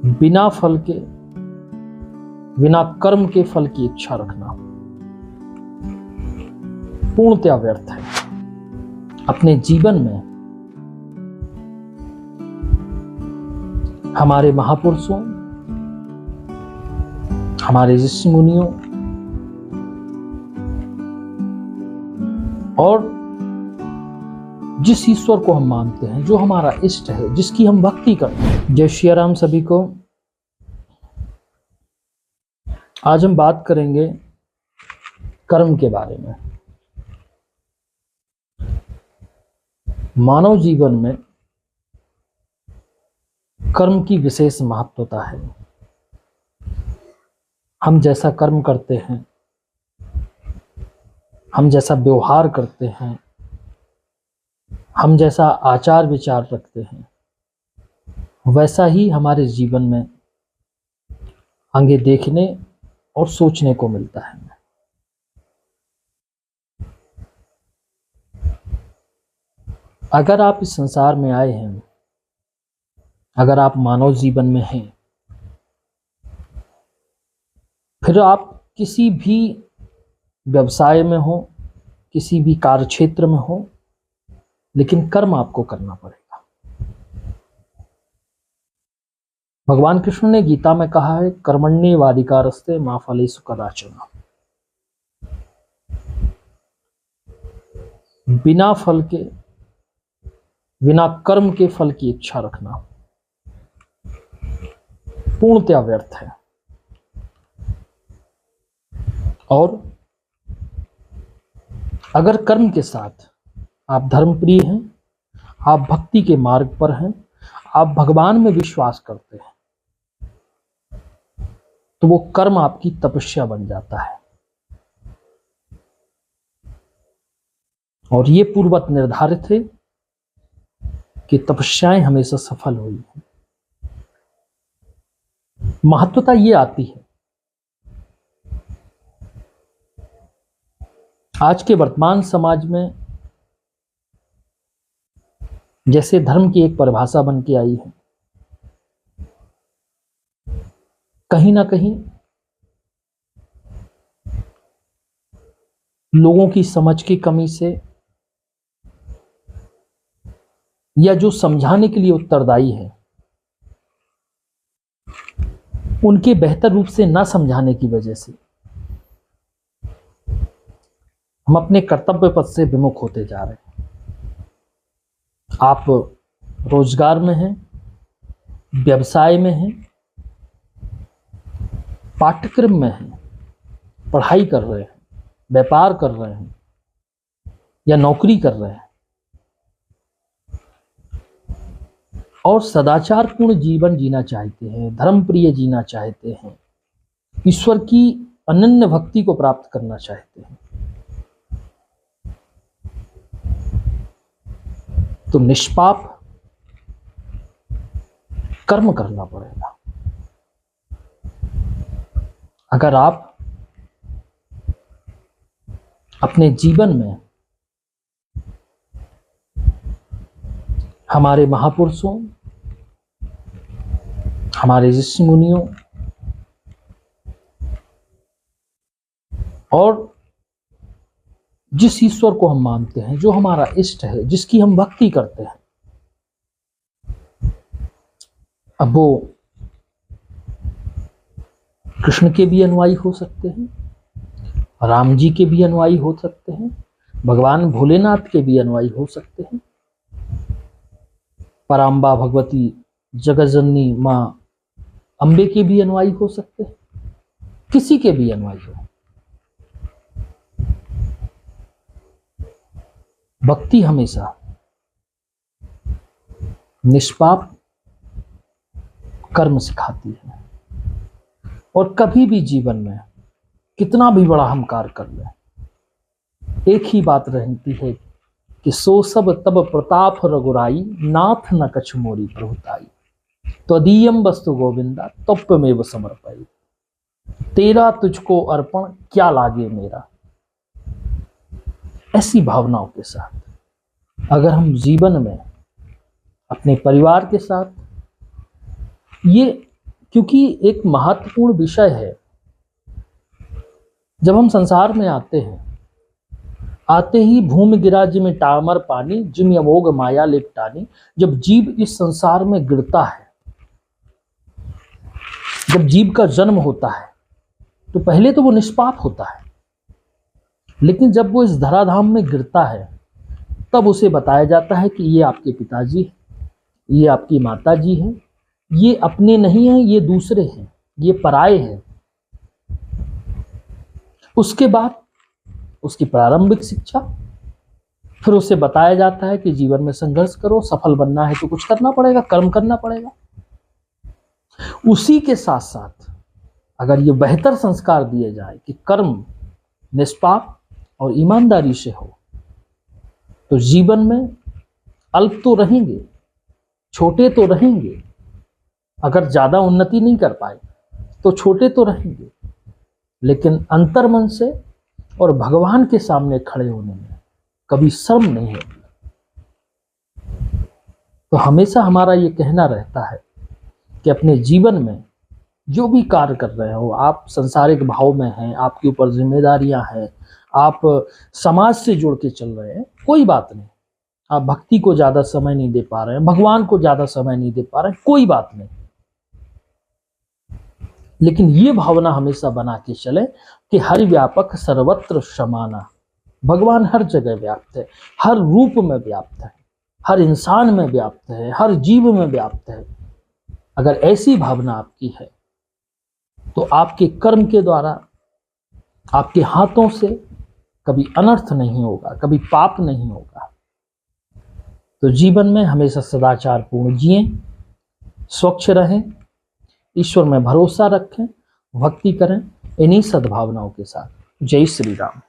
बिना फल के, बिना कर्म के फल की इच्छा रखना पूर्णतया व्यर्थ है। अपने जीवन में हमारे महापुरुषों, हमारे ऋषि मुनियों और जिस ईश्वर को हम मानते हैं, जो हमारा इष्ट है, जिसकी हम भक्ति करते हैं। जय श्री राम सभी को। आज हम बात करेंगे कर्म के बारे में। मानव जीवन में कर्म की विशेष महत्वता है। हम जैसा कर्म करते हैं, हम जैसा व्यवहार करते हैं, हम जैसा आचार विचार रखते हैं, वैसा ही हमारे जीवन में आगे देखने और सोचने को मिलता है। अगर आप इस संसार में आए हैं, अगर आप मानव जीवन में हैं, फिर आप किसी भी व्यवसाय में हो, किसी भी कार्य क्षेत्र में हो, लेकिन कर्म आपको करना पड़ेगा। भगवान कृष्ण ने गीता में कहा है, कर्मण्येवाधिकारस्ते मा फलेषु कदाचन। बिना फल के, बिना कर्म के फल की इच्छा रखना पूर्णतया व्यर्थ है। और अगर कर्म के साथ आप धर्मप्रिय हैं, आप भक्ति के मार्ग पर हैं, आप भगवान में विश्वास करते हैं, तो वो कर्म आपकी तपस्या बन जाता है। और ये पूर्वत निर्धारित है कि तपस्याएं हमेशा सफल हुई हैं। महत्वता ये आती है, आज के वर्तमान समाज में जैसे धर्म की एक परिभाषा बन के आई है, कहीं ना कहीं लोगों की समझ की कमी से, या जो समझाने के लिए उत्तरदायी है, उनके बेहतर रूप से ना समझाने की वजह से हम अपने कर्तव्य पथ से विमुख होते जा रहे हैं। आप रोजगार में हैं, व्यवसाय में हैं, पाठ्यक्रम में हैं, पढ़ाई कर रहे हैं, व्यापार कर रहे हैं या नौकरी कर रहे हैं, और सदाचार पूर्ण जीवन जीना चाहते हैं, धर्म प्रिय जीना चाहते हैं, ईश्वर की अनन्य भक्ति को प्राप्त करना चाहते हैं, तो निष्पाप कर्म करना पड़ेगा। अगर आप अपने जीवन में हमारे महापुरुषों, हमारे ऋषि मुनियों और जिस ईश्वर को हम मानते हैं, जो हमारा इष्ट है, जिसकी हम भक्ति करते हैं, अब वो कृष्ण के भी अनुयायी हो सकते हैं, राम जी के भी अनुयायी हो सकते हैं, भगवान भोलेनाथ के भी अनुयायी हो सकते हैं, पराम्बा भगवती जगतजननी माँ अम्बे के भी अनुयायी हो सकते हैं, किसी के भी अनुयायी हो। भक्ति हमेशा निष्पाप कर्म सिखाती है। और कभी भी जीवन में कितना भी बड़ा हम कार्य कर लें, एक ही बात रहती है कि सो सब तब प्रताप रघुराई, नाथ न कछु मोरी प्रभुताई, त्वदीयम वस्तु गोविंदा तप्यमेव समर्पयि, तेरा तुझको अर्पण क्या लागे मेरा। ऐसी भावनाओं के साथ अगर हम जीवन में अपने परिवार के साथ ये क्योंकि एक महत्वपूर्ण विषय है, जब हम संसार में आते हैं, आते ही भूमि गिरा जिम टामर पानी, जिम अमोघ माया लिपटानी। जब जीव इस संसार में गिरता है, जब जीव का जन्म होता है, तो पहले तो वो निष्पाप होता है, लेकिन जब वो इस धराधाम में गिरता है, तब उसे बताया जाता है कि ये आपके पिताजी हैं, ये आपकी माता जी हैं, ये अपने नहीं हैं, ये दूसरे हैं, ये पराये हैं। उसके बाद उसकी प्रारंभिक शिक्षा, फिर उसे बताया जाता है कि जीवन में संघर्ष करो, सफल बनना है तो कुछ करना पड़ेगा, कर्म करना पड़ेगा। उसी के साथ साथ अगर ये बेहतर संस्कार दिए जाए कि कर्म निष्पाप और ईमानदारी से हो, तो जीवन में अल्प तो रहेंगे, छोटे तो रहेंगे, अगर ज्यादा उन्नति नहीं कर पाए तो छोटे तो रहेंगे, लेकिन अंतर्मन से और भगवान के सामने खड़े होने में कभी शर्म नहीं होगी। तो हमेशा हमारा ये कहना रहता है कि अपने जीवन में जो भी कार्य कर रहे हो, आप सांसारिक भाव में हैं, आपके ऊपर जिम्मेदारियां हैं, आप समाज से जुड़ के चल रहे हैं, कोई बात नहीं। आप भक्ति को ज्यादा समय नहीं दे पा रहे हैं, भगवान को ज्यादा समय नहीं दे पा रहे हैं, कोई बात नहीं, लेकिन ये भावना हमेशा बना के चले कि हरि व्यापक सर्वत्र समाना। भगवान हर जगह व्याप्त है, हर रूप में व्याप्त है, हर इंसान में व्याप्त है, हर जीव में व्याप्त है। अगर ऐसी भावना आपकी है तो आपके कर्म के द्वारा, आपके हाथों से कभी अनर्थ नहीं होगा, कभी पाप नहीं होगा। तो जीवन में हमेशा सदाचार पूर्ण जिएं, स्वच्छ रहें, ईश्वर में भरोसा रखें, भक्ति करें, इन्हीं सद्भावनाओं के साथ। जय श्री राम।